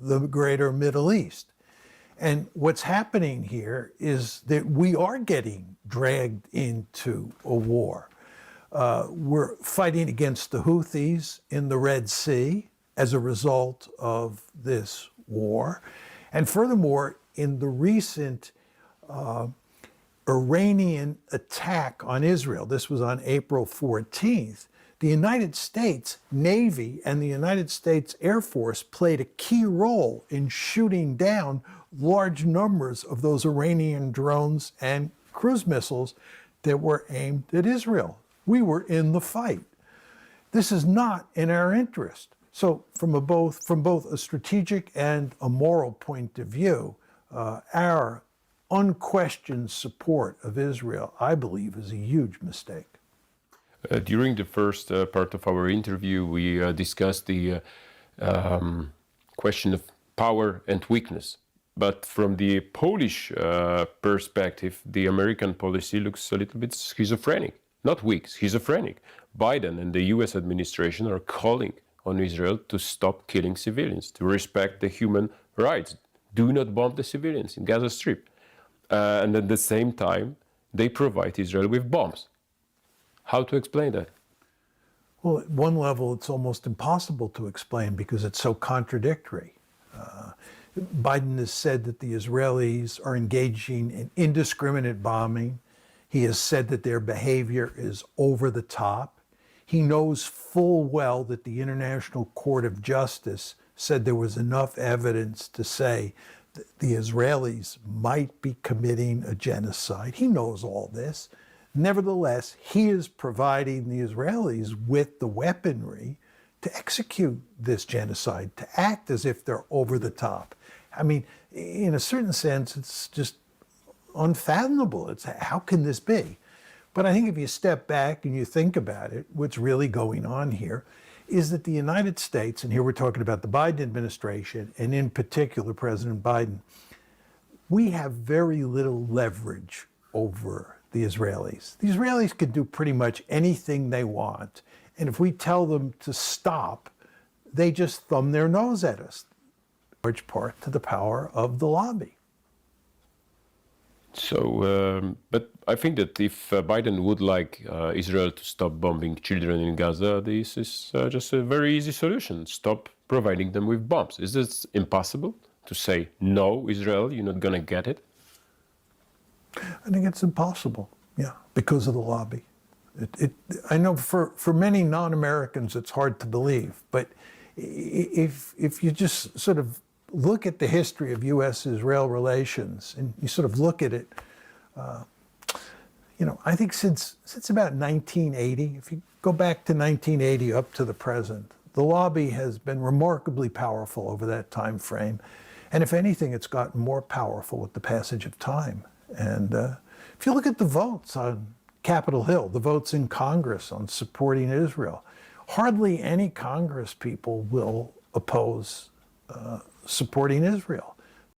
the greater Middle East. And what's happening here is that we are getting dragged into a war. We're fighting against the Houthis in the Red Sea as a result of this war. And furthermore, in the recent Iranian attack on Israel, this was on April 14th, the United States Navy and the United States Air Force played a key role in shooting down large numbers of those Iranian drones and cruise missiles that were aimed at Israel. We were in the fight. This is not in our interest. So from both a strategic and a moral point of view, our unquestioned support of Israel, I believe, is a huge mistake. During the first part of our interview, we discussed the question of power and weakness. But from the Polish perspective, the American policy looks a little bit schizophrenic. Not weak, schizophrenic. Biden and the US administration are calling on Israel to stop killing civilians, to respect the human rights. Do not bomb the civilians in Gaza Strip. And at the same time, they provide Israel with bombs. How to explain that? Well, at one level, it's almost impossible to explain because it's so contradictory. Biden has said that the Israelis are engaging in indiscriminate bombing. He has said that their behavior is over the top. He knows full well that the International Court of Justice said there was enough evidence to say that the Israelis might be committing a genocide. He knows all this. Nevertheless, he is providing the Israelis with the weaponry to execute this genocide, to act as if they're over the top. I mean, in a certain sense, it's just unfathomable. It's how can this be? But I think if you step back and you think about it, what's really going on here is that the United States, and here we're talking about the Biden administration, and in particular President Biden, we have very little leverage over the Israelis. The Israelis can do pretty much anything they want. And if we tell them to stop, they just thumb their nose at us, large part to the power of the lobby. So, but I think that if Biden would like Israel to stop bombing children in Gaza, this is just a very easy solution. Stop providing them with bombs. Is this impossible to say, no, Israel, you're not going to get it? I think it's impossible, yeah, because of the lobby. I know for many non-Americans it's hard to believe, but if you just sort of look at the history of U.S.-Israel relations and you sort of look at it, I think since about 1980, if you go back to 1980 up to the present, the lobby has been remarkably powerful over that time frame. And if anything, it's gotten more powerful with the passage of time. And if you look at the votes on Capitol Hill, the votes in Congress on supporting Israel, hardly any Congress people will oppose supporting Israel.